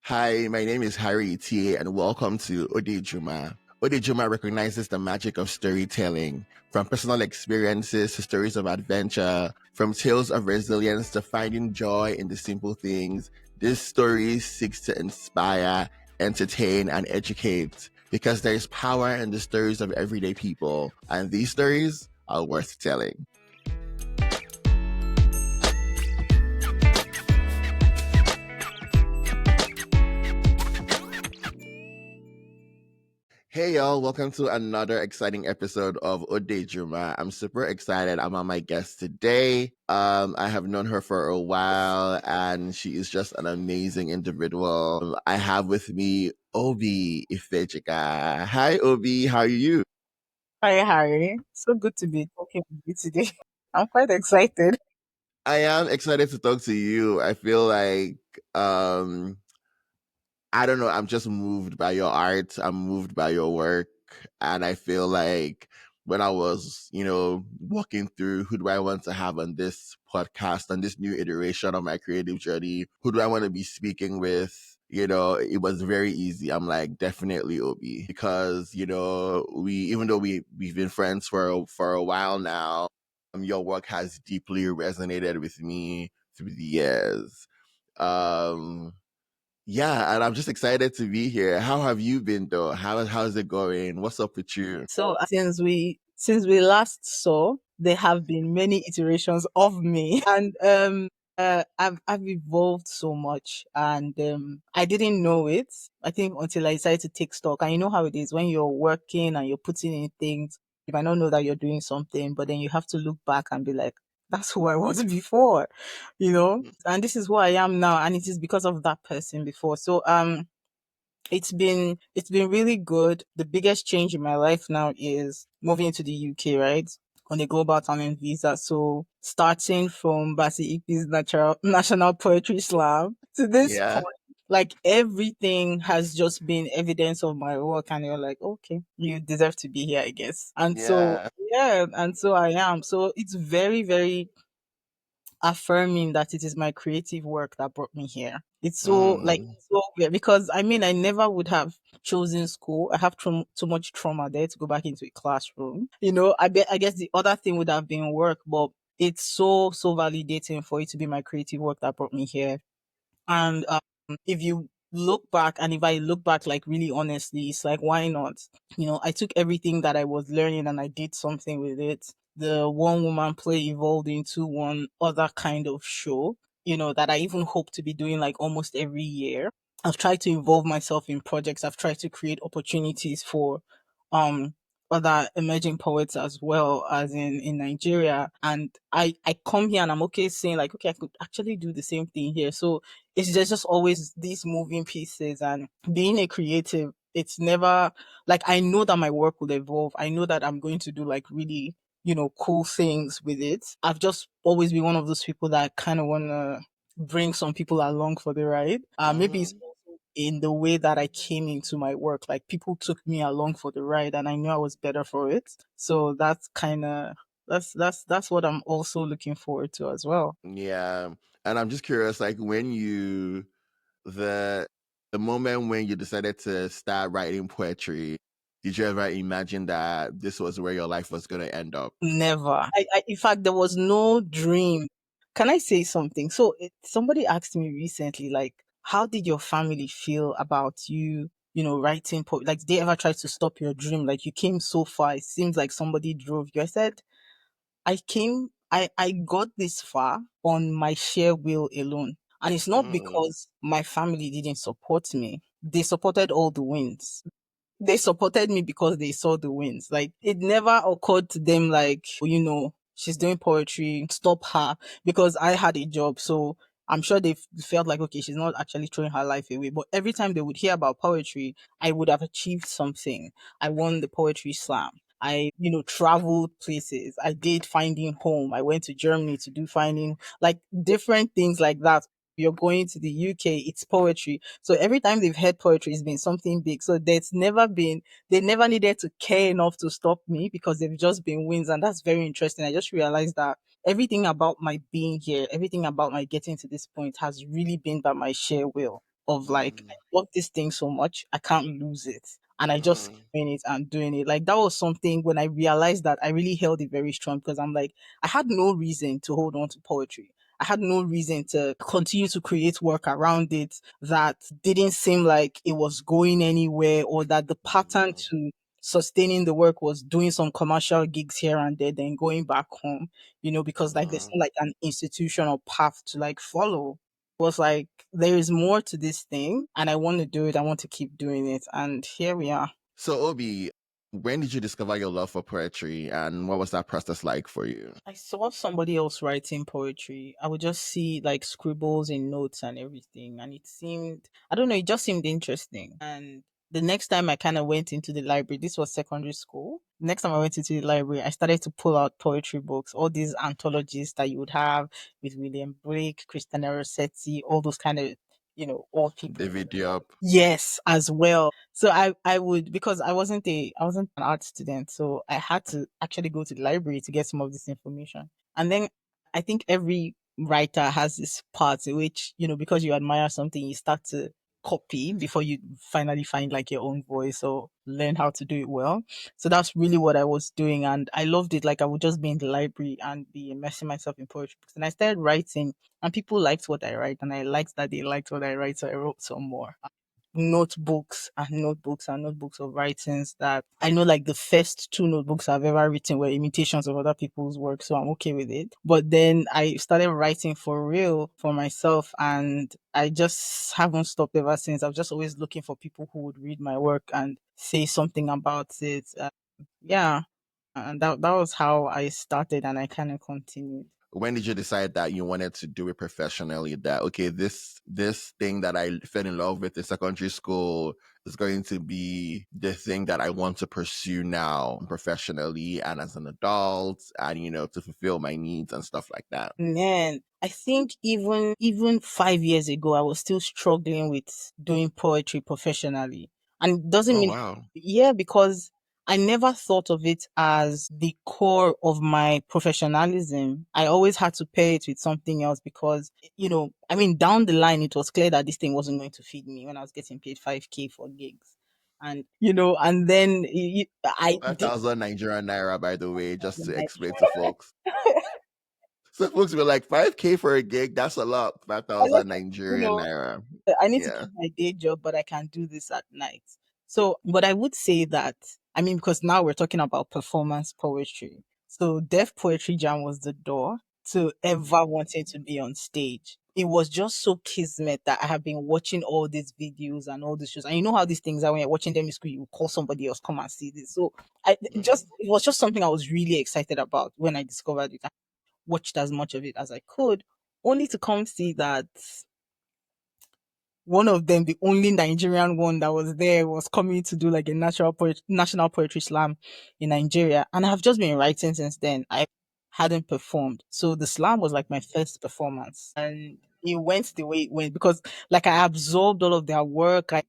Hi, my name is Harry T, and welcome to Odejuma. Odejuma recognizes the magic of storytelling, from personal experiences to stories of adventure, from tales of resilience to finding joy in the simple things. This story seeks to inspire, entertain, and educate because there is power in the stories of everyday people, and these stories are worth telling. Hey y'all, welcome to another exciting episode of Odejuma. I'm super excited. I'm on my guest today. I have known her for a while and she is just an amazing individual. I have with me Obii Ifejika. Hi Obii, how are you? Hi, Harry. So good to be talking with you today. I'm quite excited. I am excited to talk to you. I feel like I don't know, I'm just moved by your art. I'm moved by your work. And I feel like when I was, walking through who do I want to have on this podcast, on this new iteration of my creative journey, who do I want to be speaking with? It was very easy. I'm like, definitely Obi. Because, even though we've been friends for a while now, your work has deeply resonated with me through the years. Um yeah, and I'm just excited to be here. How have you been though? How's it going? What's up with you? So since we last saw, there have been many iterations of me, and I've evolved so much, and I didn't know it. I think until I decided to take stock, and you know how it is when you're working and you're putting in things, you might not know that you're doing something, but then you have to look back and be like, "That's who I was before," and this is who I am now, and it is because of that person before. So it's been really good. The biggest change in my life now is moving to the UK, right? On a global talent visa. So starting from Basi Ipi's national poetry slam to this Yeah. point, like everything has just been evidence of my work, and you're like, okay, you deserve to be here, I guess. And so Yeah. yeah, and so I am. So it's very, very affirming that it is my creative work that brought me here. It's so like Mm. so weird because I mean I never would have chosen school. I have too much trauma there to go back into a classroom. I guess the other thing would have been work, but it's so validating for it to be my creative work that brought me here. And if you look back, and if I look back like really honestly, it's like, why not? I took everything that I was learning and I did something with it. The one woman play evolved into one other kind of show, that I even hope to be doing like almost every year. I've tried to involve myself in projects. I've tried to create opportunities for um other emerging poets as well as in Nigeria. And I come here and I'm okay saying like, okay, I could actually do the same thing here. So it's just always these moving pieces, and being a creative, it's never like I know that my work will evolve. I know that I'm going to do like really, cool things with it. I've just always been one of those people that kind of want to bring some people along for the ride. Maybe it's Mm-hmm. also in the way that I came into my work. Like people took me along for the ride, and I knew I was better for it. So that's what I'm also looking forward to as well. Yeah. And I'm just curious, like when you the the moment when you decided to start writing poetry, did you ever imagine that this was where your life was gonna end up? Never. In fact, there was no dream. Can I say something? So somebody asked me recently, like, how did your family feel about you, writing Like, did they ever try to stop your dream? Like, you came so far. It seems like somebody drove you. I said, I got this far on my sheer will alone. And it's not Mm. because my family didn't support me. They supported all the wins. They supported me because they saw the wins. Like it never occurred to them like, she's doing poetry, stop her, because I had a job. So I'm sure they felt like, okay, she's not actually throwing her life away. But every time they would hear about poetry, I would have achieved something. I won the poetry slam. I, traveled places. I did finding home. I went to Germany to do finding, like different things like that. You're going to the UK, it's poetry. So every time they've heard poetry, it's been something big. So they never needed to care enough to stop me because they've just been wins. And that's very interesting. I just realized that everything about my being here, everything about my getting to this point has really been by my sheer will. of like, Mm, I love this thing so much, I can't lose it. And I just keep mm, doing it and doing it. Like that was something when I realized that I really held it very strong because I'm like, I had no reason to hold on to poetry. I had no reason to continue to create work around it that didn't seem like it was going anywhere, or that the pattern mm, to sustaining the work was doing some commercial gigs here and there, then going back home, because like there's mm. not like an institutional path to like follow. Was like, there is more to this thing and I want to do it. I want to keep doing it. And here we are. So, Obi, when did you discover your love for poetry, and what was that process like for you? I saw somebody else writing poetry. I would just see like scribbles in notes and everything. And it seemed, I don't know, it just seemed interesting. And the next time I kind of went into the library, this was secondary school. Next time I went into the library, I started to pull out poetry books, all these anthologies that you would have with William Blake, Christina Rossetti, all those kind of, old people. David Diop. Yes, as well. So I would, because I wasn't an art student, so I had to actually go to the library to get some of this information. And then I think every writer has this part in which, because you admire something, you start to copy before you finally find like your own voice or learn how to do it well. So that's really what I was doing, and I loved it. Like I would just be in the library and be immersing myself in poetry books. And I started writing, and people liked what I write, and I liked that they liked what I write, so I wrote some more notebooks and notebooks and notebooks of writings that I know, like the first two notebooks I've ever written were imitations of other people's work, so I'm okay with it. But then I started writing for real for myself, and I just haven't stopped ever since. I'm just always looking for people who would read my work and say something about it. Yeah, and that was how I started, and I kind of continued. When did you decide that you wanted to do it professionally? That okay, this thing that I fell in love with in secondary school is going to be the thing that I want to pursue now professionally and as an adult, and to fulfill my needs and stuff like that. Man, I think even 5 years ago, I was still struggling with doing poetry professionally, and it doesn't Oh mean, wow. yeah, because I never thought of it as the core of my professionalism. I always had to pair it with something else because, I mean, down the line, it was clear that this thing wasn't going to feed me when I was getting paid 5K for gigs. And, and then I Five did. thousand Nigerian naira, by the way, just to explain to folks. So folks were like, 5K for a gig, that's a lot. Five I like, thousand you Nigerian know, naira. I need to Yeah. keep my day job, but I can do this at night. So, but I would say that, I mean, because now we're talking about performance poetry. So, Deaf Poetry Jam was the door to ever wanting to be on stage. It was just so kismet that I have been watching all these videos and all these shows. And you know how these things are when you're watching them in school, you call somebody else, come and see this. So, it was just something I was really excited about when I discovered it. I watched as much of it as I could, only to come see that one of them, the only Nigerian one that was there, was coming to do like a national poetry slam in Nigeria. And I've just been writing since then. I hadn't performed. So the slam was like my first performance. And it went the way it went because like I absorbed all of their work. I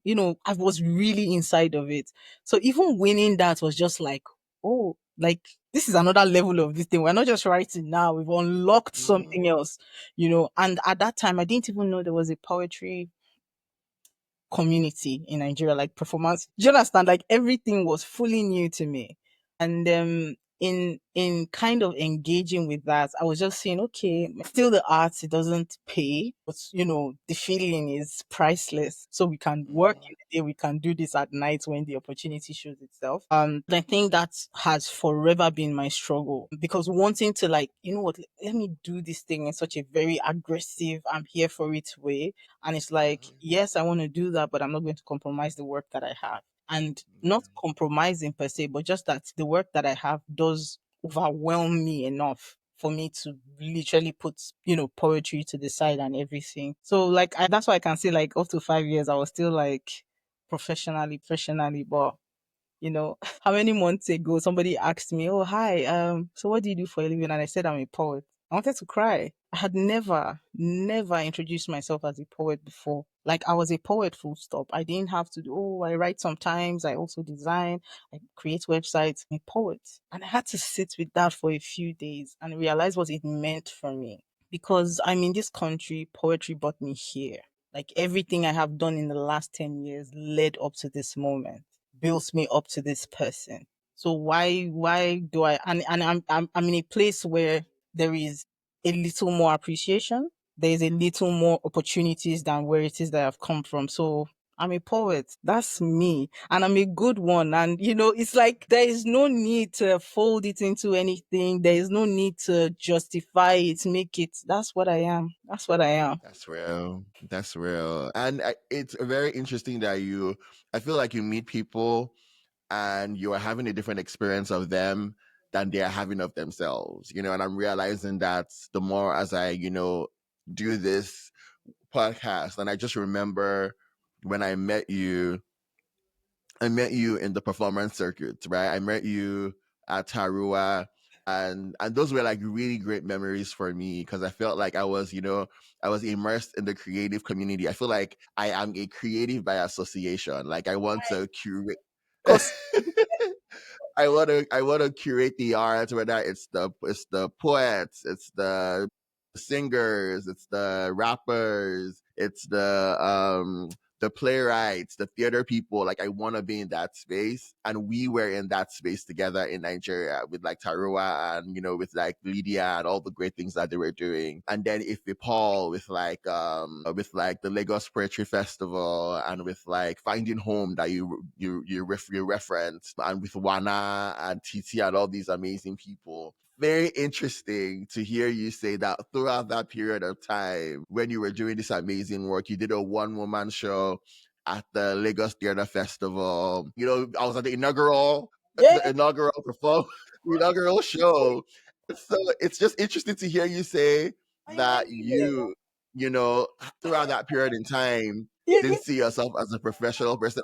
was really inside of it. So even winning that was just like, oh, like this is another level of this thing. We're not just writing now. We've unlocked something Mm, else, And at that time, I didn't even know there was a poetry community in Nigeria, like performance. Do you understand? Like everything was fully new to me. And in kind of engaging with that, I was just saying, okay, still the arts, it doesn't pay, but the feeling is priceless. So we can work mm, in the day, we can do this at night when the opportunity shows itself. I think that has forever been my struggle because wanting to like, you know what, let me do this thing in such a very aggressive, I'm here for it way, and it's like, mhm, yes, I want to do that, but I'm not going to compromise the work that I have. And not compromising per se, but just that the work that I have does overwhelm me enough for me to literally put, poetry to the side and everything. So like that's why I can say like up to 5 years I was still like professionally, but how many months ago somebody asked me, "Oh, hi, so what do you do for a living?" And I said I'm a poet. I wanted to cry. I had never introduced myself as a poet before. Like I was a poet, full stop. I didn't have to do, oh, I write sometimes, I also design, I create websites. I'm a poet. And I had to sit with that for a few days and realize what it meant for me. Because I'm in this country, poetry brought me here. Like everything I have done in the last 10 years led up to this moment, built me up to this person. So why do I, and I'm in a place where there is a little more appreciation. There is a little more opportunities than where it is that I've come from. So I'm a poet. That's me. And I'm a good one. And, it's like there is no need to fold it into anything. There is no need to justify it, make it. That's what I am. That's what I am. That's real. That's real. And it's very interesting that I feel like you meet people and you are having a different experience of them than they are having of themselves, and I'm realizing that the more as I, do this podcast. And I just remember when I met you in the performance circuit, right? I met you at Tarua, and those were like really great memories for me because I felt like I was immersed in the creative community. I feel like I am a creative by association. Like I want to curate. Cause I want to curate the art, whether it's the poets, it's the singers, it's the rappers, it's the playwrights, the theater people. Like I want to be in that space, and we were in that space together in Nigeria with like Tarua and with like Lydia and all the great things that they were doing. And then if Paul with like the Lagos Poetry Festival and with like Finding Home that you referenced, and with Wana and Titi and all these amazing people. Very interesting to hear you say that throughout that period of time when you were doing this amazing work, you did a one woman show at the Lagos Theatre Festival. I was at yeah, the inaugural perform, the inaugural show. So it's just interesting to hear you say I that went there. you know, throughout that period in time, You didn't see yourself as a professional person,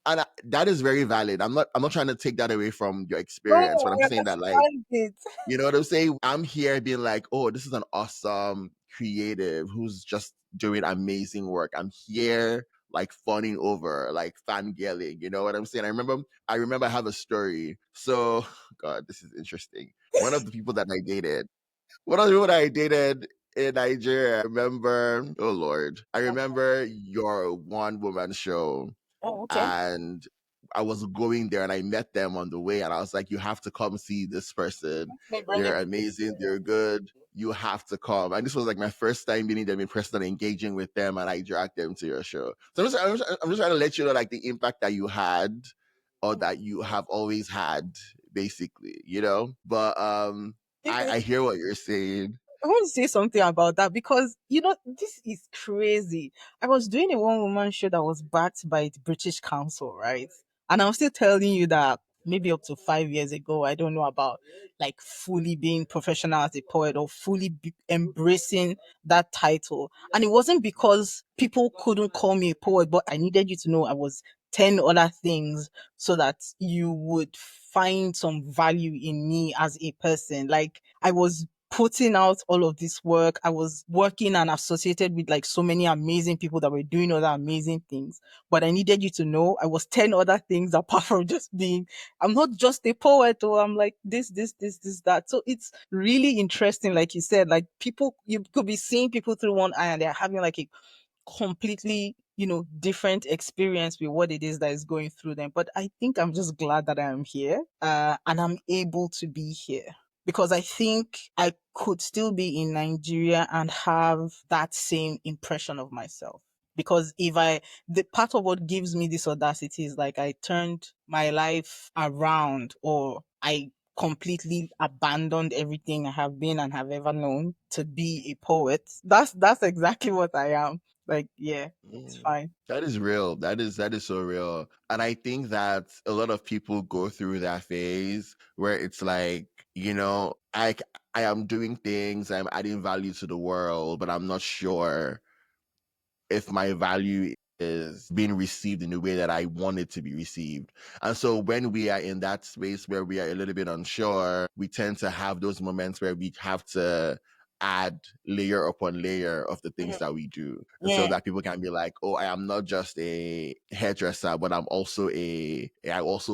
and that is very valid. I'm not trying to take that away from your know, experience, but I'm I just saying that like understand it. you know what I'm saying? I'm here being like, oh, this is an awesome creative who's just doing amazing work. I'm here like fawning over, like fangirling. You know what I'm saying? I remember I have a story. So God, this is interesting. One of the people that I dated in Nigeria, I remember, oh Lord, I remember your one woman show, Oh, okay. and I was going there and I met them on the way, and I was like, you have to come see this person. Me bring They're him. amazing, they're good. You have to come. And this was like my first time meeting them in person and engaging with them, and I dragged them to your show. So I'm just trying to let you know like the impact that you had or that you have always had, basically, But I hear what you're saying. I want to say something about that because this is crazy. I was doing a one woman show that was backed by the British Council, right? And I'm still telling you that maybe up to 5 years ago, I don't know about like fully being professional as a poet or fully embracing that title. And it wasn't because people couldn't call me a poet, but I needed you to know I was 10 other things so that you would find some value in me as a person. Like I was putting out all of this work. I was working and associated with like so many amazing people that were doing other amazing things. But I needed you to know I was 10 other things apart from just being, I'm not just a poet or I'm like this, that. So it's really interesting. Like you said, like people, you could be seeing people through one eye and they're having like a completely different experience with what it is that is going through them. But I think I'm just glad that I'm here, and I'm able to be here because I think I could still be in Nigeria and have that same impression of myself. Because if I, the part of what gives me this audacity is like I turned my life around, or I completely abandoned everything I have been and have ever known to be a poet. That's exactly what I am. Like, yeah, it's Mm. fine. That is real. That is so real. And I think that a lot of people go through that phase where it's like, I am doing things, I'm adding value to the world, but I'm not sure if my value is being received in the way that I want it to be received. And so when we are in that space where we are a little bit unsure, we tend to have those moments where we have to add layer upon layer of the things Mhm. that we do. And so Yeah. that people can be like, oh, I am not just a hairdresser, but I also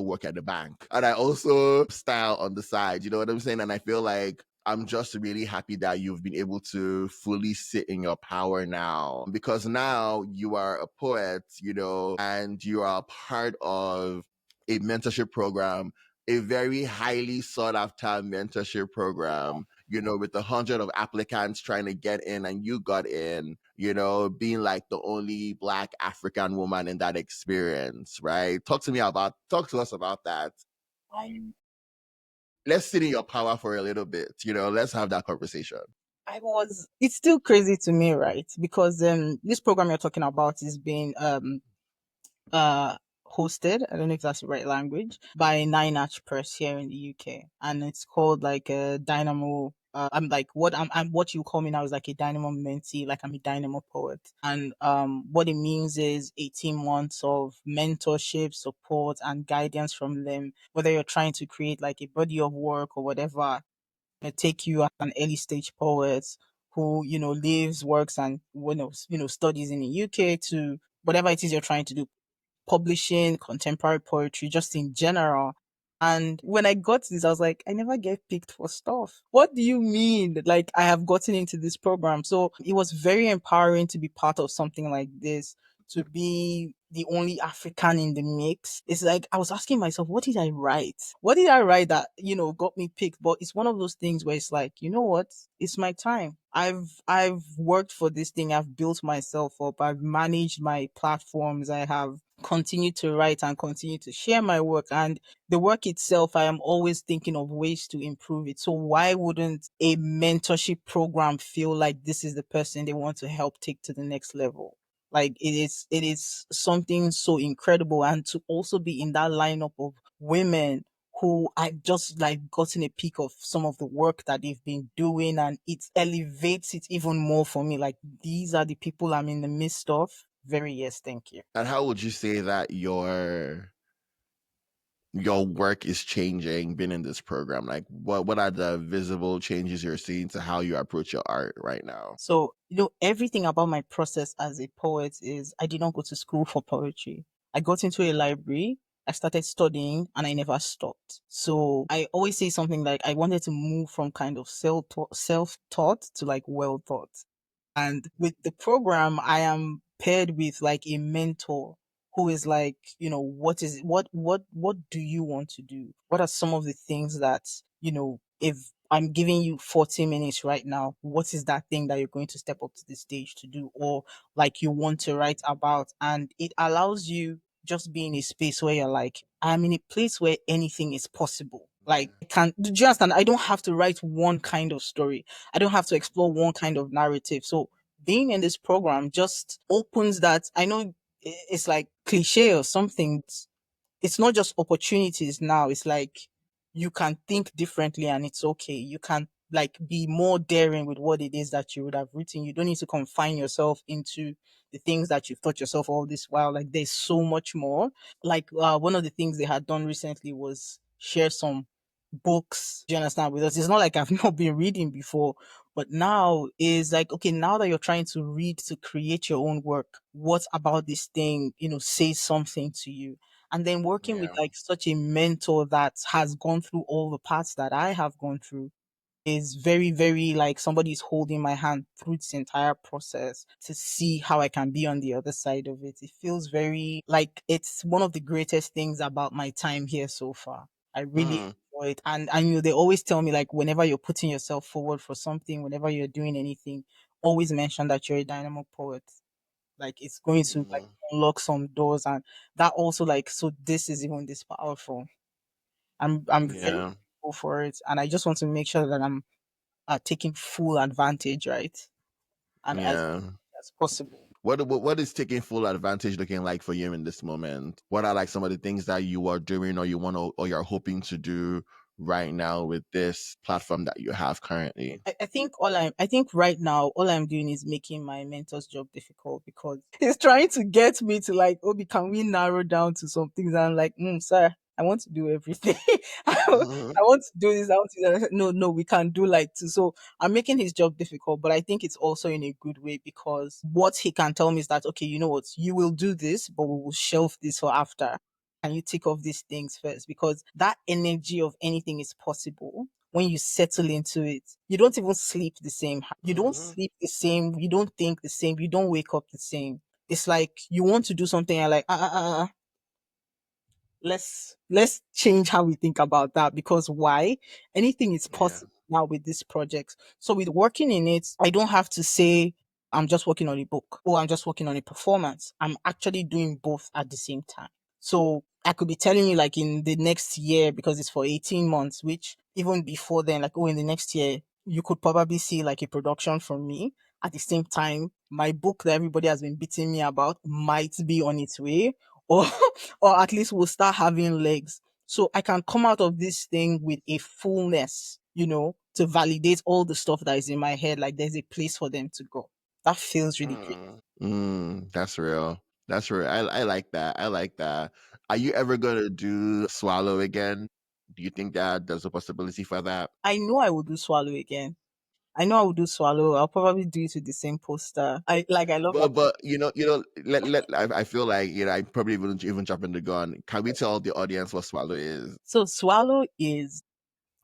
work at the bank and I also style on the side. You know what I'm saying? And I feel like I'm just really happy that you've been able to fully sit in your power now, because now you are a poet, and you are part of a mentorship program, a very highly sought after mentorship program, with 100 of applicants trying to get in, and you got in, being like the only Black African woman in that experience, right? Talk to us about that. I Let's sit in your power for a little bit. Let's have that conversation. I was it's still crazy to me, right? Because this program you're talking about is being uh hosted, I don't know if that's the right language, by Nine Arch Press here in the UK. And it's called like a Dynamo. I'm like I'm what you call me now is like a Dynamo mentee, like I'm a Dynamo poet. And what it means is 18 months of mentorship, support and guidance from them, whether you're trying to create like a body of work or whatever. Take you as an early stage poet who lives, works and studies in the UK, to whatever it is you're trying to do, publishing, contemporary poetry, just in general. And when I got this, I was like, I never get picked for stuff. What do you mean? Like, I have gotten into this program. So it was very empowering to be part of something like this, to be the only African in the mix. It's like, I was asking myself, what did I write? What did I write that, got me picked? But it's one of those things where it's like, you know what? It's my time. I've worked for this thing. I've built myself up. I've managed my platforms. I have continued to write and continue to share my work. And the work itself, I am always thinking of ways to improve it. So why wouldn't a mentorship program feel like this is the person they want to help take to the next level? Like it is something so incredible, and to also be in that lineup of women who I've just like gotten a peek of some of the work that they've been doing, and it elevates it even more for me. Like, these are the people I'm in the midst of. Very yes, thank you. And how would you say that your work is changing being in this program? Like, what are the visible changes you're seeing to how you approach your art right now? So, everything about my process as a poet is I did not go to school for poetry. I got into a library, I started studying, and I never stopped. So, I always say something like I wanted to move from kind of self-taught to like well taught. And with the program, I am paired with like a mentor who is like, what do you want to do? What are some of the things that, if I'm giving you 40 minutes right now, what is that thing that you're going to step up to the stage to do, or like you want to write about? And it allows you just be in a space where you're like, I'm in a place where anything is possible. Like, do you understand? I don't have to write one kind of story. I don't have to explore one kind of narrative. So being in this program just opens that. I know it's like cliche or something. It's not just opportunities now. It's like you can think differently and it's okay. You can like be more daring with what it is that you would have written. You don't need to confine yourself into the things that you've taught yourself all this while. Like, there's so much more. Like, one of the things they had done recently was share some books. Do you understand? Because it's not like I've not been reading before, but now is like, okay, now that you're trying to read to create your own work, what about this thing, says something to you? And then working with Yeah. like such a mentor that has gone through all the paths that I have gone through is very, very like somebody's holding my hand through this entire process to see how I can be on the other side of it. It feels very like it's one of the greatest things about my time here so far. I really Mm, enjoy it. And they always tell me like whenever you're putting yourself forward for something, whenever you're doing anything, always mention that you're a dynamo poet. Like, it's going to like mm, unlock some doors, and that also like, so this is even this powerful. I'm very yeah. grateful for it, and I just want to make sure that I'm taking full advantage, right? And Yeah. as possible. What is taking full advantage looking like for you in this moment? What are like some of the things that you are doing, or you want to, or you're hoping to do right now with this platform that you have currently? I think right now all I'm doing is making my mentor's job difficult because he's trying to get me to like, Obi, can we narrow down to some things? And I'm like, sir, I want to do everything. I want to do this. I want to do that. No, no, we can't do like two. So I'm making his job difficult, but I think it's also in a good way because what he can tell me is that, okay, you know what, you will do this, but we will shelf this for after. And you take off these things first because that energy of anything is possible. when you settle into it, you don't even sleep the same. You don't Mm-hmm. sleep the same. You don't think the same. You don't wake up the same. It's like you want to do something and like, let's change how we think about that, because why? Anything is Yeah. possible now with this project. So with working in it, I don't have to say I'm just working on a book or I'm just working on a performance. I'm actually doing both at the same time. So I could be telling you like in the next year, because it's for 18 months, which even before then, like, oh, in the next year, you could probably see like a production from me. At the same time, my book that everybody has been beating me about might be on its way, or or at least will start having legs. So I can come out of this thing with a fullness, to validate all the stuff that is in my head. Like there's a place for them to go. That feels really great. That's real. That's real. I like that. I like that. Are you ever gonna do Swallow again? Do you think that there's a possibility for that? I know I will do Swallow again. I know I will do Swallow. I'll probably do it with the same poster. I love that. But I feel like I probably wouldn't even jump in the gun. Can we tell the audience what Swallow is? So Swallow is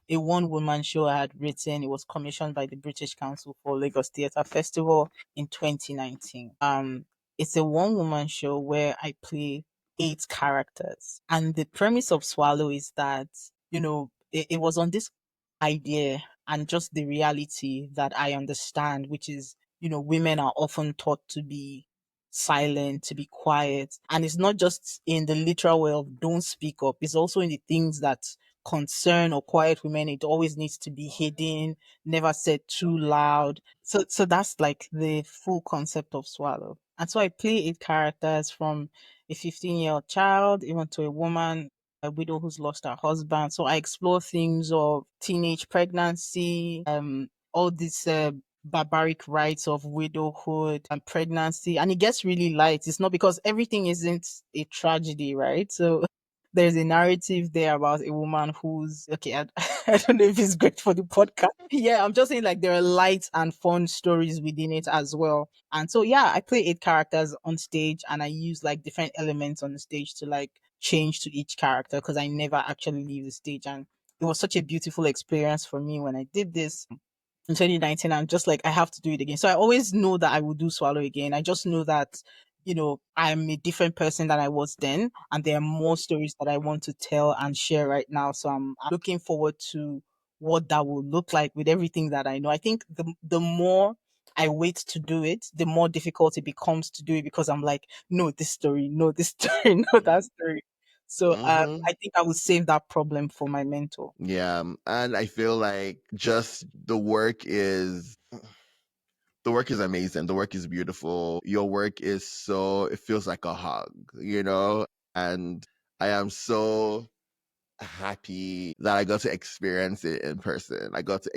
a one woman show I had written. It was commissioned by the British Council for Lagos Theatre Festival in 2019. It's a one woman show where I play eight characters. And the premise of Swallow is that, it was on this idea and just the reality that I understand, which is, women are often taught to be silent, to be quiet. And it's not just in the literal way of don't speak up, it's also in the things that concern or quiet women. It always needs to be hidden, never said too loud. So that's like the full concept of Swallow. And so I play eight characters, from a 15-year-old child even to a woman, a widow who's lost her husband. So I explore things of teenage pregnancy, all these barbaric rites of widowhood and pregnancy. And it gets really light. It's not, because everything isn't a tragedy, right? So there's a narrative there about a woman who's okay. I don't know if it's great for the podcast. Yeah, I'm just saying like there are light and fun stories within it as well. And so yeah, I play eight characters on stage and I use like different elements on the stage to like change to each character, because I never actually leave the stage. And it was such a beautiful experience for me when I did this in 2019. I'm just like, I have to do it again. So I always know that I will do Swallow again. I just know that, I'm a different person than I was then. And there are more stories that I want to tell and share right now. So I'm looking forward to what that will look like with everything that I know. I think the more I wait to do it, the more difficult it becomes to do it, because I'm like, no, this story, no, this story, no, that story. So Mm-hmm. I think I will save that problem for my mentor. Yeah, and I feel like just the work is amazing. The work is beautiful. Your work is it feels like a hug. And I am so happy that I got to experience it in person. I got to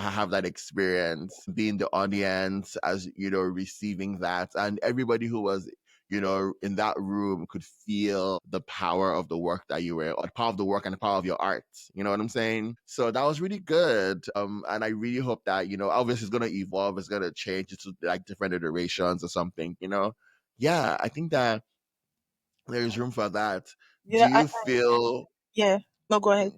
have that experience, be in the audience as, receiving that. And everybody who was, in that room could feel the power of the work that you were, or the power of the work and the power of your art. You know what I'm saying? So that was really good. And I really hope that, obviously it's going to evolve, it's going to change into like different iterations or something. Yeah, I think that there's room for that. Do Yeah, you feel yeah. No, go ahead.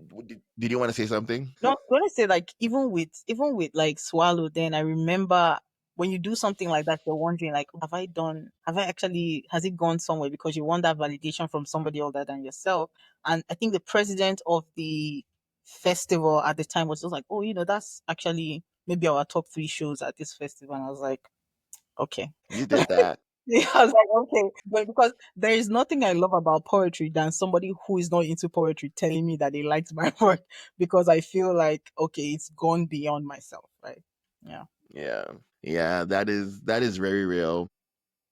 did you want to say something? No, I'm gonna say like even with like Swallow, then I remember when you do something like that, you're wondering like, have I actually, has it gone somewhere? Because you want that validation from somebody other than yourself. And I think the president of the festival at the time was just like, oh, that's actually maybe our top three shows at this festival. And I was like, okay. You did that. Yeah, I was like, okay, but because there is nothing I love about poetry than somebody who is not into poetry telling me that they liked my work, because I feel like, okay, it's gone beyond myself, right? Yeah. Yeah. Yeah, that is very real.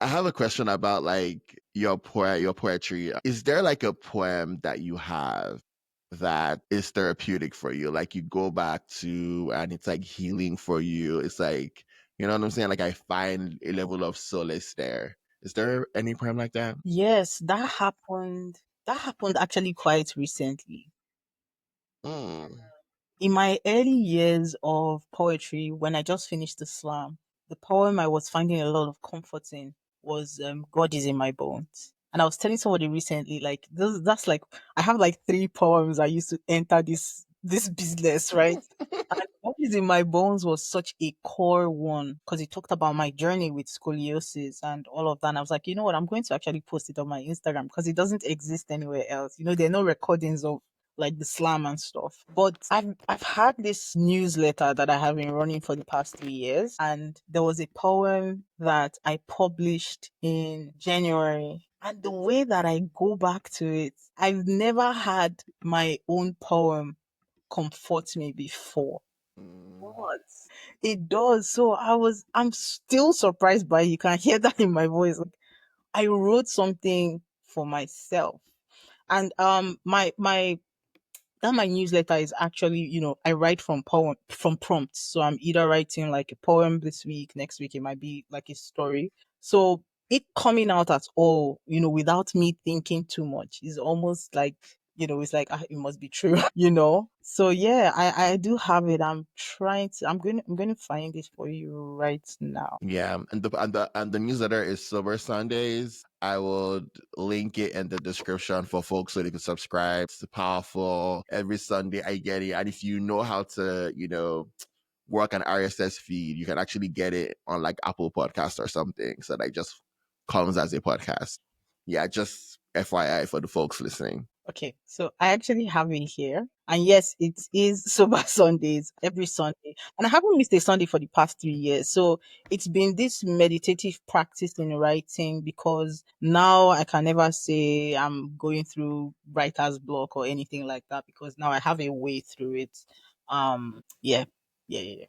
I have a question about like your poetry. Is there like a poem that you have that is therapeutic for you? Like you go back to and it's like healing for you. It's like, you know what I'm saying? Like I find a level of solace there. Is there any poem like that? Yes, that happened. That happened actually quite recently. Mm. In my early years of poetry, when I just finished the slam, the poem I was finding a lot of comfort in was God is in my bones. And I was telling somebody recently, like, that's like, I have like three poems I used to enter this business, right? And what is in my bones was such a core one because it talked about my journey with scoliosis and all of that. And I was like, you know what, I'm going to actually post it on my Instagram because it doesn't exist anywhere else. There are no recordings of like the slam and stuff. But I've had this newsletter that I have been running for the past 3 years, and there was a poem that I published in January. And the way that I go back to it, I've never had my own poem comfort me before. Mm. What? It does. So I'm still surprised by it. You can hear that in my voice. Like, I wrote something for myself. And my newsletter is actually, I write from prompts. So I'm either writing like a poem this week, next week it might be like a story. So it coming out at all, without me thinking too much is almost like, it's like it must be true, So yeah, I do have it. I'm going to find it for you right now. Yeah, and the newsletter is Sober Sundays. I would link it in the description for folks so they can subscribe. It's powerful. Every Sunday I get it, and if you know how to, work an RSS feed, you can actually get it on like Apple Podcast or something. So like just comes as a podcast. Yeah, just FYI for the folks listening. Okay, so I actually have it here. And yes, it is Sober Sundays every Sunday. And I haven't missed a Sunday for the past 3 years. So it's been this meditative practice in writing because now I can never say I'm going through writer's block or anything like that because now I have a way through it. Yeah, yeah.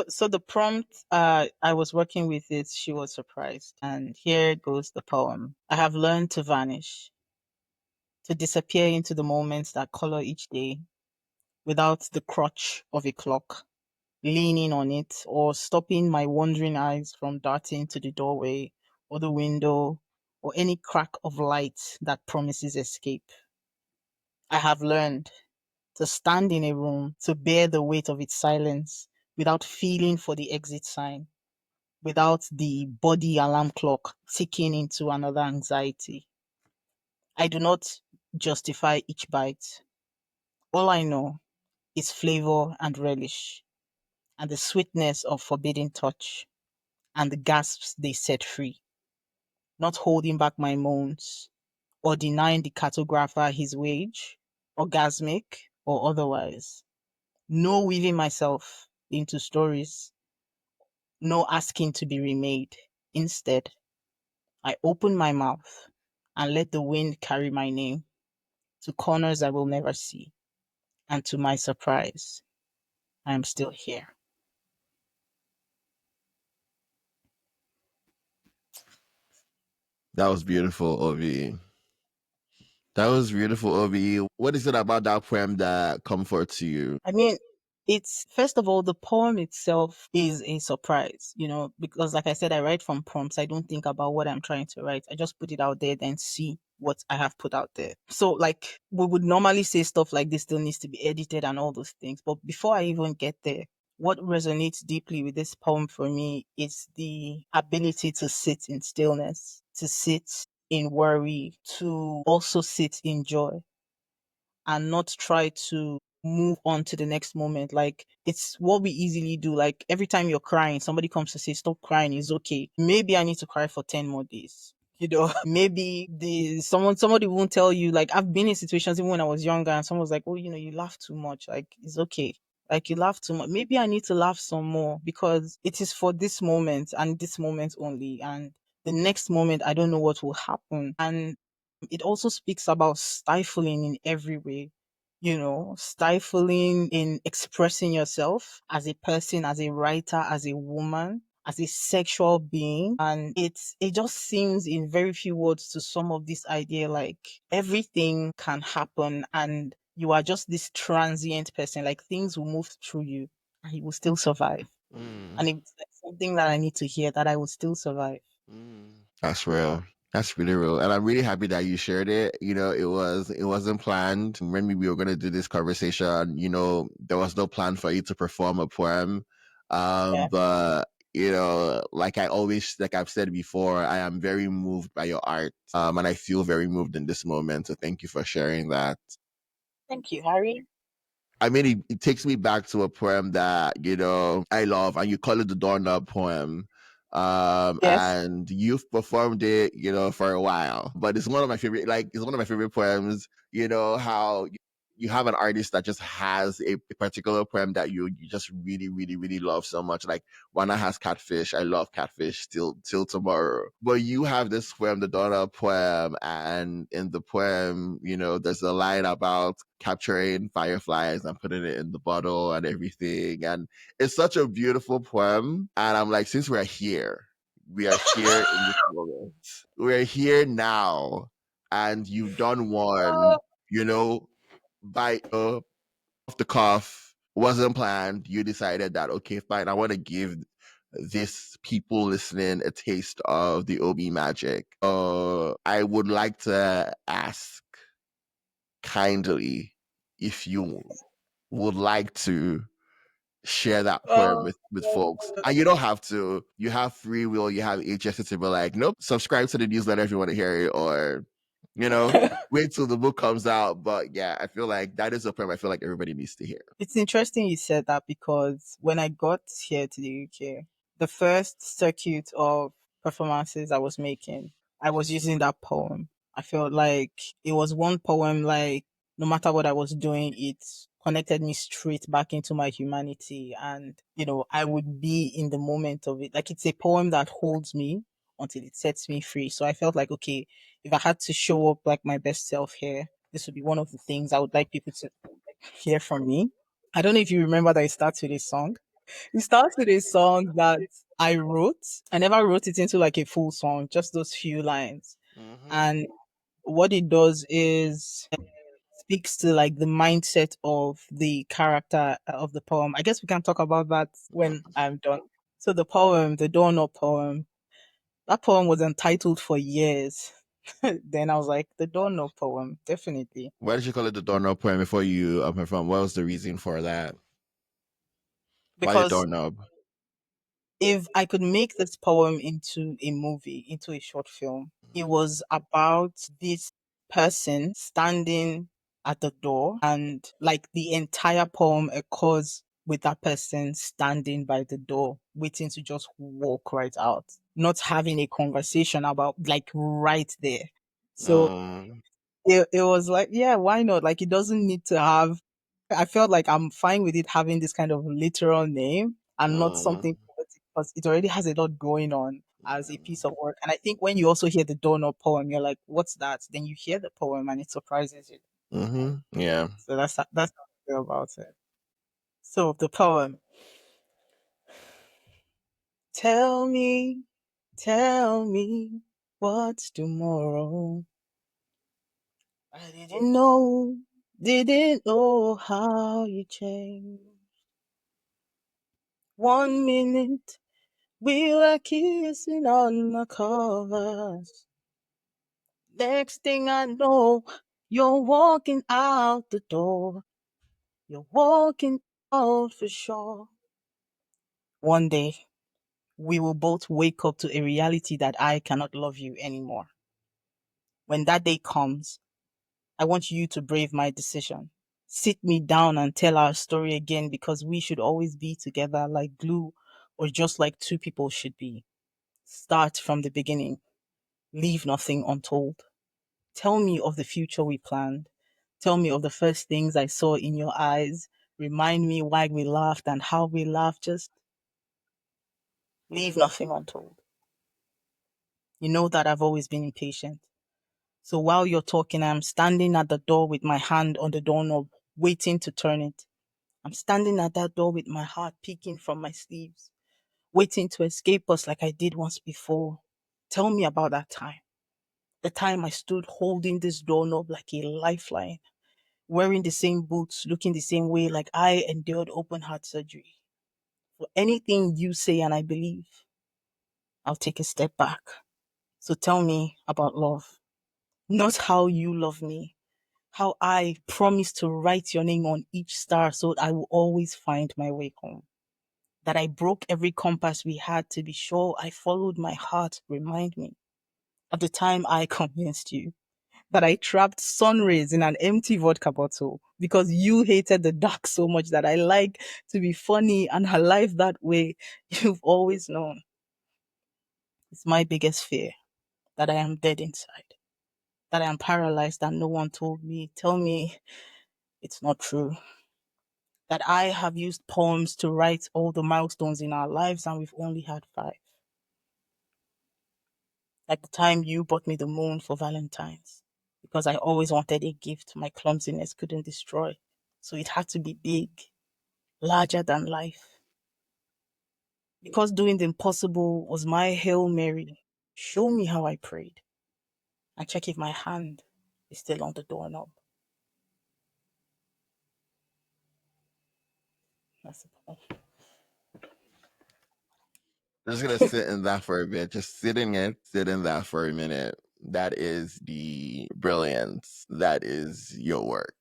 So the prompt I was working with it, she was surprised. And here goes the poem. I have learned to vanish, to disappear into the moments that color each day without the crutch of a clock, leaning on it or stopping my wandering eyes from darting to the doorway or the window or any crack of light that promises escape. I have learned to stand in a room, to bear the weight of its silence without feeling for the exit sign, without the body alarm clock ticking into another anxiety. I do not justify each bite. All I know is flavor and relish, and the sweetness of forbidden touch, and the gasps they set free, not holding back my moans, or denying the cartographer his wage, orgasmic or otherwise. No weaving myself into stories, no asking to be remade. Instead, I open my mouth and let the wind carry my name to corners I will never see. And to my surprise, I am still here. That was beautiful, Obi. That was beautiful, Obi. What is it about that poem that comforts you? I mean, it's first of all, the poem itself is a surprise, because like I said, I write from prompts. I don't think about what I'm trying to write. I just put it out there, then see what I have put out there. So, like, we would normally say stuff like this still needs to be edited and all those things. But before I even get there, what resonates deeply with this poem for me is the ability to sit in stillness, to sit in worry, to also sit in joy and not try to move on to the next moment. Like it's what we easily do. Like every time you're crying, somebody comes to say, stop crying, it's okay. Maybe I need to cry for 10 more days. Maybe somebody won't tell you. Like I've been in situations even when I was younger and someone was like, oh, you laugh too much. Like it's okay. Like you laugh too much. Maybe I need to laugh some more because it is for this moment and this moment only. And the next moment, I don't know what will happen. And it also speaks about stifling in every way, stifling in expressing yourself as a person, as a writer, as a woman, as a sexual being. And it just seems in very few words to some of this idea like everything can happen and you are just this transient person, like things will move through you and you will still survive. Mm, And it's like something that I need to hear that I will still survive. mm. That's real. That's really real. And I'm really happy that you shared it. It wasn't planned. When we were gonna do this conversation, there was no plan for you to perform a poem. Yeah. But like I've said before, I am very moved by your art. And I feel very moved in this moment. So thank you for sharing that. Thank you, Harry. I mean, it takes me back to a poem that, I love, and you call it the doorknob poem. Yes. And you've performed it, for a while, but it's one of my favorite, it's one of my favorite poems. How you have an artist that just has a particular poem that you just really, really, really love so much. Like Wana has Catfish. I love Catfish still till tomorrow. But you have this poem, the Donna poem, and in the poem, there's a line about capturing fireflies and putting it in the bottle and everything. And it's such a beautiful poem. And I'm like, since we are here in this moment. We're here now. And you've done one, Oh, you know, by off the cuff, wasn't planned. You decided that, okay, fine, I want to give this people listening a taste of the Obi magic. I would like to ask kindly if you would like to share that poem oh, with folks. And you don't have to. You have free will. You have HS to be like, nope, subscribe to the newsletter if you want to hear it, or, you know, wait till the book comes out. But yeah, I feel like that is a poem I feel like everybody needs to hear. It's interesting you said that because when I got here to the UK, the first circuit of performances I was making, I was using that poem. I felt like it was one poem, like, no matter what I was doing, it connected me straight back into my humanity. And, I would be in the moment of it. Like, it's a poem that holds me until it sets me free. So I felt like, okay, if I had to show up like my best self here, this would be one of the things I would like people to hear from me. I don't know if you remember that it starts with a song. It starts with a song that I wrote. I never wrote it into like a full song, just those few lines. Mm-hmm. And what it does is speaks to like the mindset of the character of the poem. I guess we can talk about that when I'm done. So the poem, the Doorknob poem, that poem was entitled for years. Then I was like, the Doorknob poem, definitely. Why did you call it the doorknob poem before you performed? What was the reason for that? Why the Because doorknob? if I could make this poem into a movie, into a short film, it was about this person standing at the door, and like the entire poem occurs with that person standing by the door, waiting to just walk right out, not having a conversation about like right there. So Um, it was like, yeah, why not? Like, it doesn't need to have, I felt like I'm fine with it having this kind of literal name and not something um, poetic because it already has a lot going on as a piece of work. And I think when you also hear the Dono poem, you're like, what's that? Then you hear the poem and it surprises you. yeah. So that's how I feel about it. So the poem, tell me, tell me what's tomorrow. I didn't know how you change. 1 minute we were kissing on the covers. Next thing I know, you're walking out the door. You're walking out for sure. One day, we will both wake up to a reality that I cannot love you anymore. When that day comes, I want you to brave my decision. Sit me down and tell our story again because we should always be together like glue or just like two people should be. Start from the beginning. Leave nothing untold. Tell me of the future we planned. Tell me of the first things I saw in your eyes. Remind me why we laughed and how we laughed. Just leave nothing untold. You know that I've always been impatient. So while you're talking, I'm standing at the door with my hand on the doorknob, waiting to turn it. I'm standing at that door with my heart peeking from my sleeves, waiting to escape us like I did once before. Tell me about that time. The time I stood holding this doorknob like a lifeline, wearing the same boots, looking the same way like I endured open heart surgery. For anything you say and I believe, I'll take a step back. So tell me about love. Not how you love me, how I promised to write your name on each star so I will always find my way home. That I broke every compass we had to be sure I followed my heart, remind me of the time I convinced you that I trapped sun rays in an empty vodka bottle because you hated the dark so much that I like to be funny and alive that way. You've always known. It's my biggest fear that I am dead inside, that I am paralyzed, that no one told me. Tell me it's not true. That I have used poems to write all the milestones in our lives and we've only had five. Like the time you bought me the moon for Valentine's, because I always wanted a gift my clumsiness couldn't destroy. So it had to be big, larger than life. Because doing the impossible was my Hail Mary. Show me how I prayed. I check if my hand is still on the doorknob. That's it. I'm just gonna sit in that for a bit. Just sit in that for a minute. That is the brilliance. That is your work.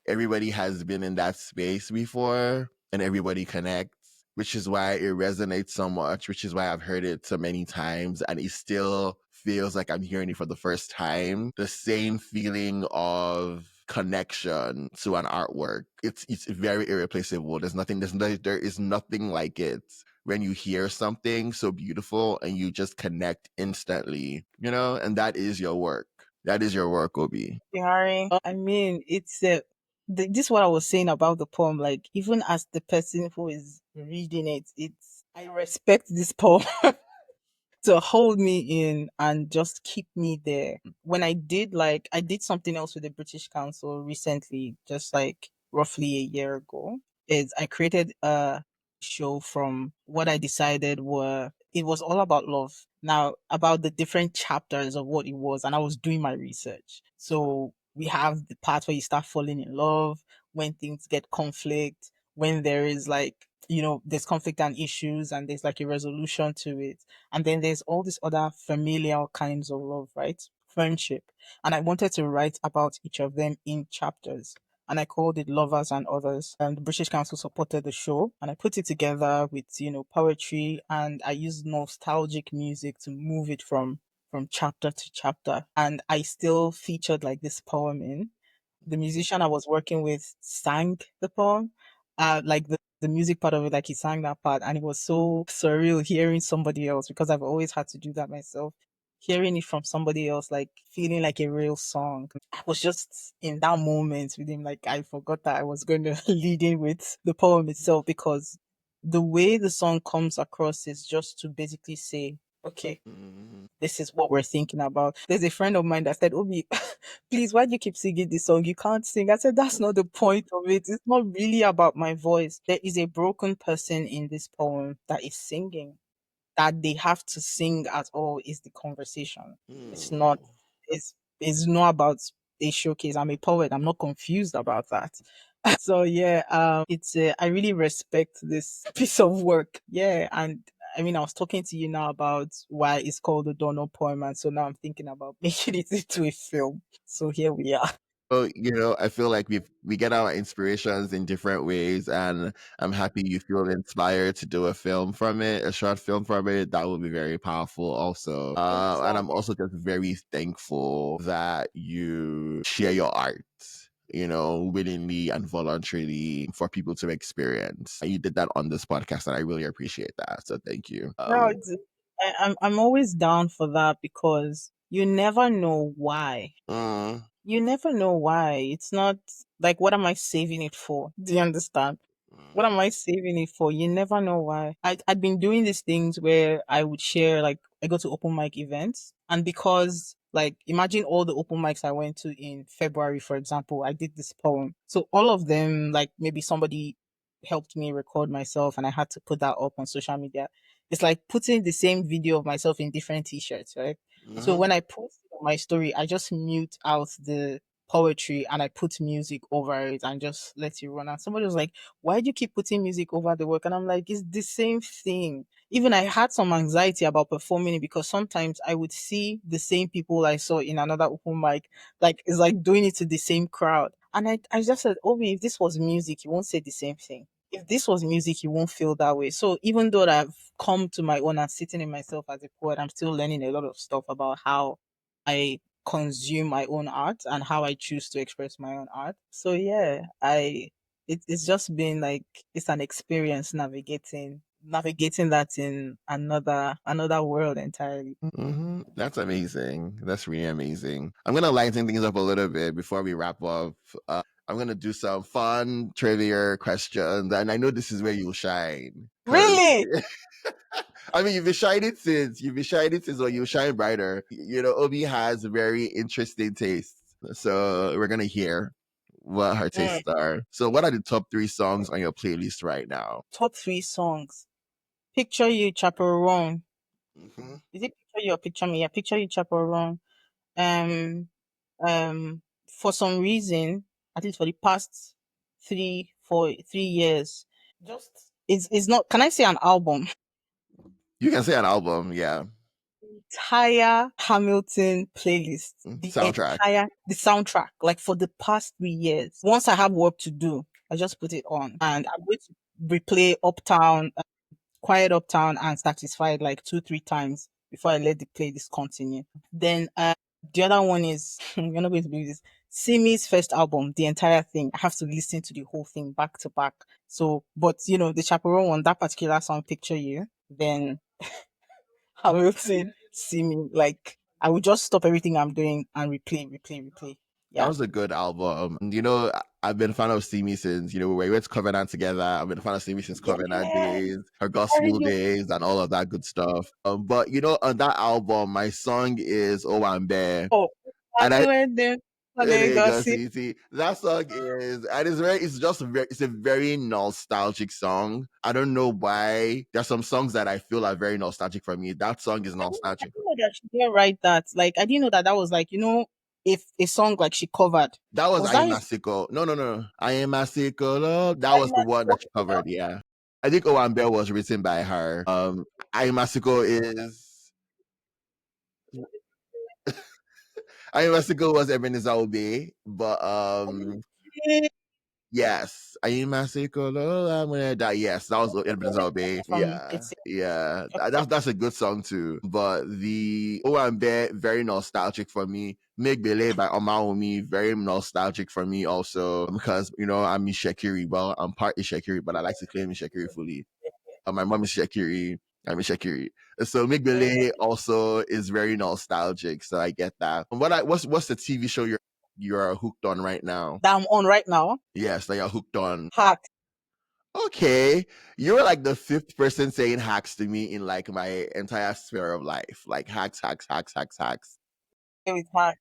Everybody has been in that space before and everybody connects, which is why it resonates so much, which is why I've heard it so many times and it still feels like I'm hearing it for the first time. The same feeling of connection to an artwork. It's very irreplaceable. There is nothing like it when you hear something so beautiful and you just connect instantly, and that is your work. That is your work, Obi. Harry, I mean, this is what I was saying about the poem. Like, even as the person who is reading it, I respect this poem to hold me in and just keep me there. When I did something else with the British Council recently, just like roughly a year ago, is I created a show from what I decided were it was all about love. Now, about the different chapters of what it was, and I was doing my research. So we have the part where you start falling in love, when things get conflict, when there is like, there's conflict and issues and there's like a resolution to it. And then there's all these other familial kinds of love, right? Friendship. And I wanted to write about each of them in chapters. And I called it Lovers and Others. And the British Council supported the show. And I put it together with, poetry. And I used nostalgic music to move it from chapter to chapter. And I still featured like this poem in. The musician I was working with sang the poem. Like the music part of it, like he sang that part, and it was so surreal hearing somebody else because I've always had to do that myself. Hearing it from somebody else, like feeling like a real song. I was just in that moment with him, like I forgot that I was going to lead in with the poem itself because the way the song comes across is just to basically say, okay, Mhm. this is what we're thinking about. There's a friend of mine that said, Obi, please, why do you keep singing this song? You can't sing. I said, that's not the point of it. It's not really about my voice. There is a broken person in this poem that is singing. That they have to sing at all is the conversation. It's not, Mm. it's not about a showcase. I'm a poet. I'm not confused about that. So yeah, I really respect this piece of work. Yeah, and I mean, I was talking to you now about why it's called the Donald poem, and so now I'm thinking about making it into a film. So here we are. So, I feel like we get our inspirations in different ways, and I'm happy you feel inspired to do a film from it, a short film from it. That would be very powerful, also. And I'm also just very thankful that you share your art, willingly and voluntarily for people to experience. And you did that on this podcast, and I really appreciate that. So, thank you. No, I'm always down for that because you never know why. Mm, You never know why. It's not like, what am I saving it for? Do you understand? What mm, am I saving it for? You never know why. I'd been doing these things where I would share, like, I go to open mic events. And because, like, imagine all the open mics I went to in February, for example, I did this poem. So all of them, like, maybe somebody helped me record myself and I had to put that up on social media. It's like putting the same video of myself in different t shirts, right? So mhm, when I post my story, I just mute out the poetry and I put music over it and just let it run. And somebody was like, why do you keep putting music over the work? And I'm like, it's the same thing. Even I had some anxiety about performing it because sometimes I would see the same people I saw in another open mic, like it's like doing it to the same crowd. And I just said, Obi, if this was music, you won't say the same thing. If this was music, you won't feel that way. So even though I've come to my own and sitting in myself as a poet, I'm still learning a lot of stuff about how I consume my own art and how I choose to express my own art. So yeah, it's just been like it's an experience navigating that in another world entirely. That's amazing. That's really amazing. I'm gonna lighten things up a little bit before we wrap up. I'm gonna do some fun trivia questions, and I know this is where you'll shine. Cause Really? I mean, you've been shining since, or you'll shine brighter. You know, Obi has very interesting tastes, so we're gonna hear what her Mm. tastes are. So, what are the top three songs on your playlist right now? Top three songs. Picture You, Chaperone. Hmm. Is it Picture You or Picture Me? Yeah, Picture You, Chaperone. Um, for some reason, at least for the past 3 years, just it's not. Can I say an album? You can say an album, yeah. Entire Hamilton playlist, Soundtrack. the soundtrack, like for the past 3 years. Once I have work to do, I just put it on, and I'm going to replay Uptown, Quiet Uptown, and Satisfied like 2, 3 times before I let the playlist continue. Then the other one is you're not going to believe this. Simi's first album, the entire thing. I have to listen to the whole thing back to back. So, but the Chaperone one, that particular song, Picture You, then I will see me like I will just stop everything I'm doing and replay, replay, replay. That Yeah. was a good album. And, I've been a fan of Simi since, we went to Covenant together. I've been a fan of Simi since Covenant Yeah. days, her I gospel really days, and all of that good stuff. But, on that album, my song is Owambe. oh And I, Lagos. that song is, and it's just very, it's a very nostalgic song. I don't know why. There's some songs that I feel are very nostalgic for me. That song is I nostalgic. didn't know that she didn't write that. Like I didn't know that was like, if a song like she covered. That was Was I Am that his Masiko. No, no, no. I Am Masiko. No, that was the one that she covered. Yeah. I think Owambe was written by her. I Am Masiko is. I Am Masiko was Ebenezer Obey. But yes. I Am Masiko. No, I'm gonna die. Yes, that was Ebenezer Obey. from Yeah. it's Yeah. okay. That's a good song too. But the Owambe, very nostalgic for me. Make Bele by Omaomi, very nostalgic for me also because I'm Shekiri. Well, I'm part Shekiri, but I like to claim Shekiri fully. My mom is Shekiri. I'm Shekiri. So Migbele also is very nostalgic. So I get that. And what's the TV show you're hooked on right now? That I'm on right now. Yes, that you're hooked on. Hack. Okay, you're like the fifth person saying hacks to me in like my entire sphere of life. Like hacks, hacks, hacks, hacks, hacks. With hack.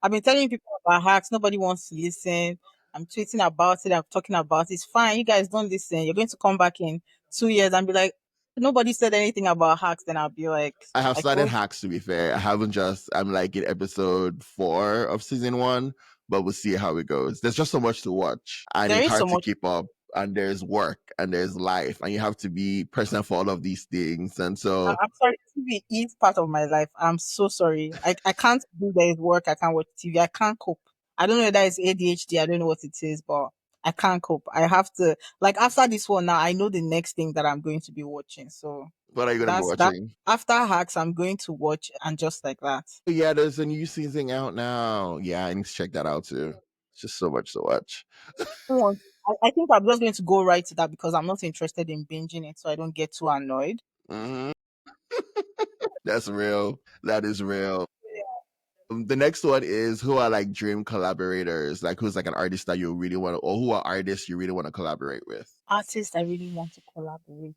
I've been telling people about hacks. Nobody wants to listen. I'm tweeting about it. I'm talking about it. It's fine. You guys don't listen. You're going to come back in 2 years and be like, nobody said anything about hacks. Then I'll be I have like, started oh, hacks to be fair. I haven't just I'm like in episode 4 of season 1, but we'll see how it goes. There's just so much to watch and there it's is so hard to much. keep up and there's work and there's life and you have to be present for all of these things. And so I'm sorry. TV is part of my life. I'm so sorry. I can't do there's work. I can't watch TV. I can't cope. I don't know whether it's ADHD. I don't know what it is, but I can't cope. I have to like after this one now. I know the next thing that I'm going to be watching. So what are you gonna be that's that. watching? After hacks, I'm going to watch and just like that. Yeah, there's a new season out now. Yeah, I need to check that out too. It's just so much to watch. I think I'm just going to go right to that because I'm not interested in binging it, so I don't get too annoyed. Hmm. That's real. That is real. The next one is who are like dream collaborators? Like who's like an artist that you really want to, or who are artists you really want to collaborate with? Artists I really want to collaborate with.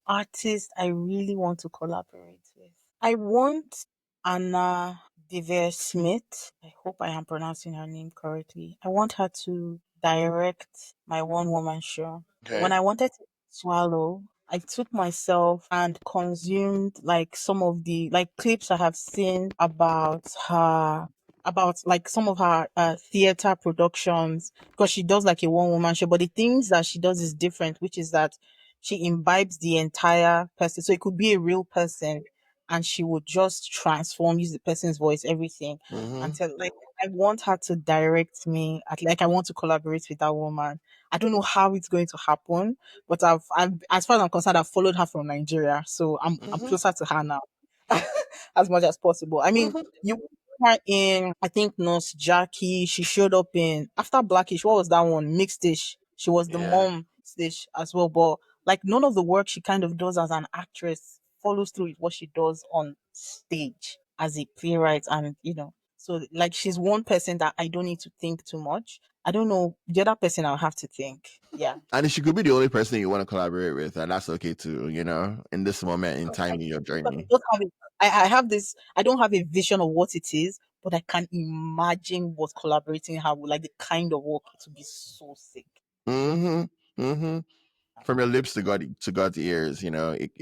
Artists I really want to collaborate with. I want Anna Devere Smith. I hope I am pronouncing her name correctly. I want her to direct my one woman show. When Okay. I wanted to swallow, I took myself and consumed like some of the like clips I have seen about like some of her theater productions because she does like a one woman show, but the things that she does is different, which is that she imbibes the entire person. So it could be a real person and she would just transform, use the person's voice, everything Mm-hmm. until like I want her to direct me at like I want to collaborate with that woman. I don't know how it's going to happen, but I've as far as I'm concerned, I've followed her from Nigeria, so I'm Mm-hmm. closer to her now, as much as possible. I mean, Mm-hmm. her in, I think, Nurse Jackie. She showed up in after Blackish. What was that one? Mixedish. She was the Yeah. mom stage as well. But like none of the work she kind of does as an actress follows through with what she does on stage as a playwright. And so like she's one person that I don't need to think too much. I don't know the other person I'll have to think. Yeah. And she could be the only person you want to collaborate with, and that's okay too, in this moment in time I, in your because I journey. don't have it. I have this. I don't have a vision of what it is, but I can imagine what collaborating have like the kind of work to be so sick. Mm-hmm. Mm-hmm. From your lips to God's ears, it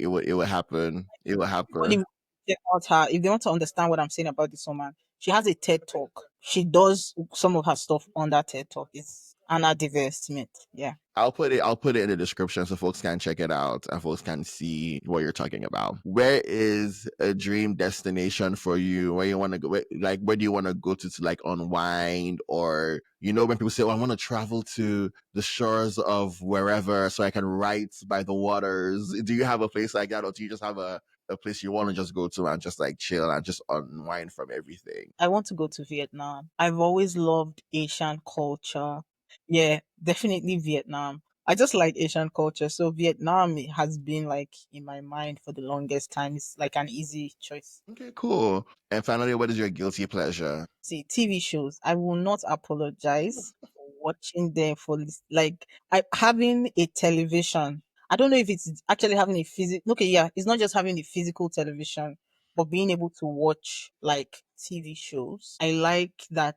will happen. It will Everybody happen. will check out her if they want to understand what I'm saying about this woman. She has a TED talk. She does some of her stuff on that TED talk. It's Anna Devere Smith. Yeah. I'll put it in the description so folks can check it out and folks can see what you're talking about. Where is a dream destination for you? Where you want to go? Where do you want to go to like unwind, or when people say, "Oh, I want to travel to the shores of wherever so I can write by the waters." Do you have a place like that, or do you just have a place you want to just go to and just like chill and just unwind from everything? I want to go to Vietnam. I've always loved Asian culture. Yeah, definitely Vietnam. I just like Asian culture. So Vietnam has been like in my mind for the longest time. It's like an easy choice. Okay, cool. And finally, what is your guilty pleasure? See, TV shows. I will not apologize for watching them for like I having a television. I don't know if it's actually having a physical. Okay, yeah, it's not just having a physical television, but being able to watch like TV shows. I like that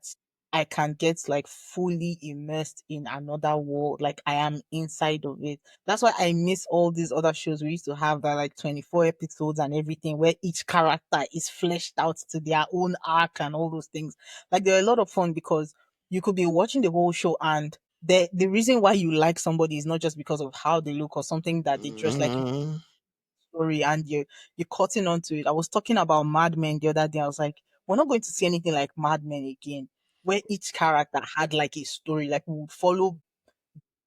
I can get like fully immersed in another world. Like I am inside of it. That's why I miss all these other shows we used to have that like 24 episodes and everything where each character is fleshed out to their own arc and all those things. Like they're a lot of fun because you could be watching the whole show and the reason why you like somebody is not just because of how they look or something that they dress like Mm-hmm. story and you're cutting onto it. I was talking about Mad Men the other day. I was like, we're not going to see anything like Mad Men again, where each character had like a story. Like we would follow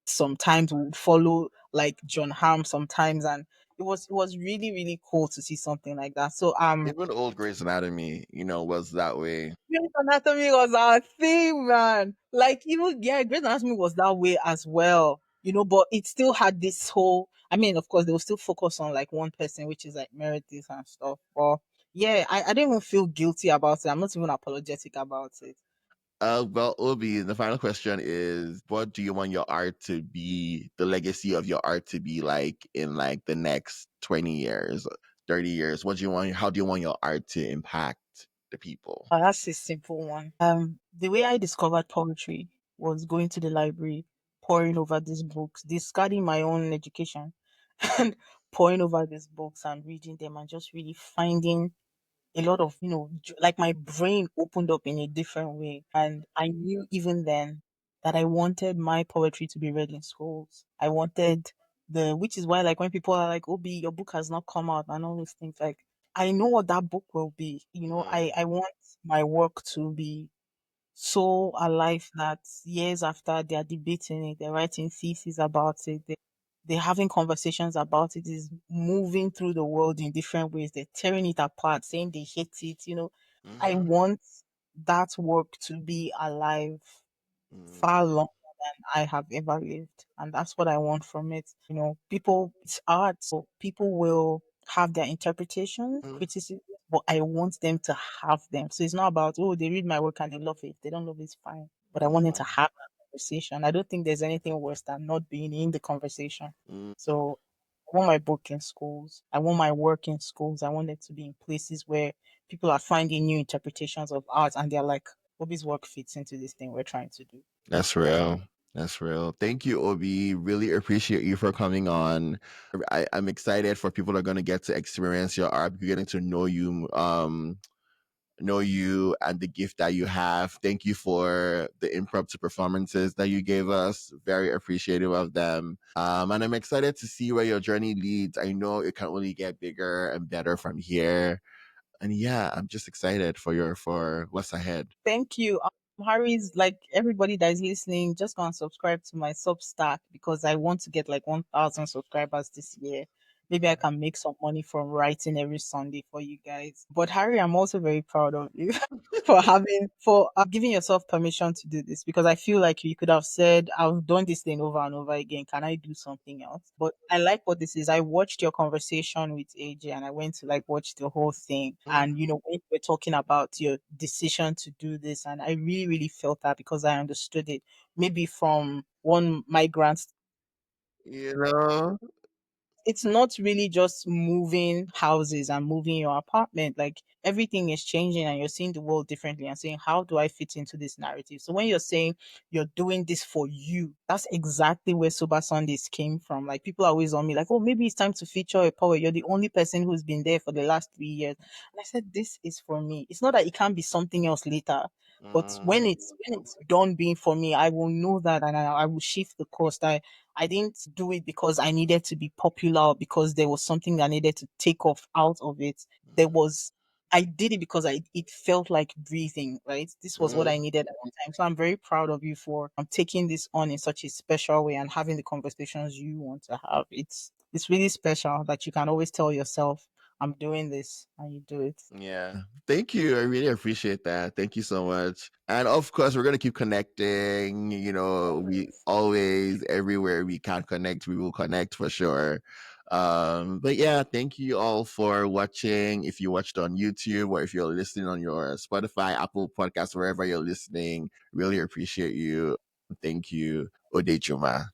sometimes, we would follow like John Hamm sometimes, and it was really really cool to see something like that. So Even old Grey's Anatomy, was that way. Grey's Anatomy was our thing, man. Like even yeah, Grey's Anatomy was that way as well. But it still had this whole. I mean, of course, they will still focus on like one person, which is like Meredith and stuff. But yeah, I don't even feel guilty about it. I'm not even apologetic about it. Well, Obi, the final question is, what do you want your art to be, the legacy of your art to be like in like the next 20 years, 30 years? How do you want your art to impact the people? That's a simple one. The way I discovered poetry was going to the library, poring over these books, discarding my own education, and poring over these books and reading them and just really finding a lot of like my brain opened up in a different way and I knew even then that I wanted my poetry to be read in schools. I wanted the which is why like when people are like, Obi, your book has not come out and all those things, like I know what that book will be. I want my work to be so alive that years after they're debating it, they're writing theses about it, they're having conversations about it, is moving through the world in different ways. They're tearing it apart, saying they hate it. I Mm-hmm. want that work to be alive far longer than I have ever lived. And that's what I want from it. People, it's art, so people will have their interpretation, Mm-hmm. criticism, but I want them to have them. So it's not about, oh, they read my work and they love it. They don't love it, it's fine. But I want them to have that conversation. I don't think there's anything worse than not being in the conversation. Mm-hmm. So I want my book in schools. I want my work in schools. I want it to be in places where people are finding new interpretations of art and they're like, Bobby's work fits into this thing we're trying to do. That's real. That's real. Thank you, Obi. Really appreciate you for coming on. I'm excited for people that are going to get to experience your art, getting to know you and the gift that you have. Thank you for the impromptu performances that you gave us. Very appreciative of them. And I'm excited to see where your journey leads. I know it can only get bigger and better from here. And yeah, I'm just excited for what's ahead. Thank you. Harry's like everybody that is listening, just go and subscribe to my Substack because I want to get like 1,000 subscribers this year. maybe I can make some money from writing every Sunday for you guys. But Harry, I'm also very proud of you for giving yourself permission to do this, because I feel like you could have said, I've done this thing over and over again. Can I do something else? But I like what this is. I watched your conversation with AJ and I went to like watch the whole thing. And when we're talking about your decision to do this, and I really, really felt that because I understood it. Maybe from one migrant, You know? it's not really just moving houses and moving your apartment. Like everything is changing and you're seeing the world differently and saying, how do I fit into this narrative? So when you're saying you're doing this for you, that's exactly where Sober Sundays came from. Like people are always on me, like, oh, maybe it's time to feature a poet. You're the only person who's been there for the last 3 years. And I said, this is for me. It's not that it can't be something else later. But Mm, when it's done being for me, I will know that, and I will shift the course. I didn't do it because I needed to be popular or because there was something that I needed to take off out of it. There was I did it because it felt like breathing, right? This was what I mm, needed at one time. So I'm very proud of you for taking this on in such a special way and having the conversations you want to have. It's really special that you can always tell yourself, I'm doing this, and you do it. yeah. Thank you. I really appreciate that. Thank you so much. And of course, we're going to keep connecting. We Always. always, everywhere we can connect, we will connect for sure. But yeah, thank you all for watching. If you watched on YouTube or if you're listening on your Spotify, Apple Podcasts, wherever you're listening, really appreciate you. Thank you. Odejuma.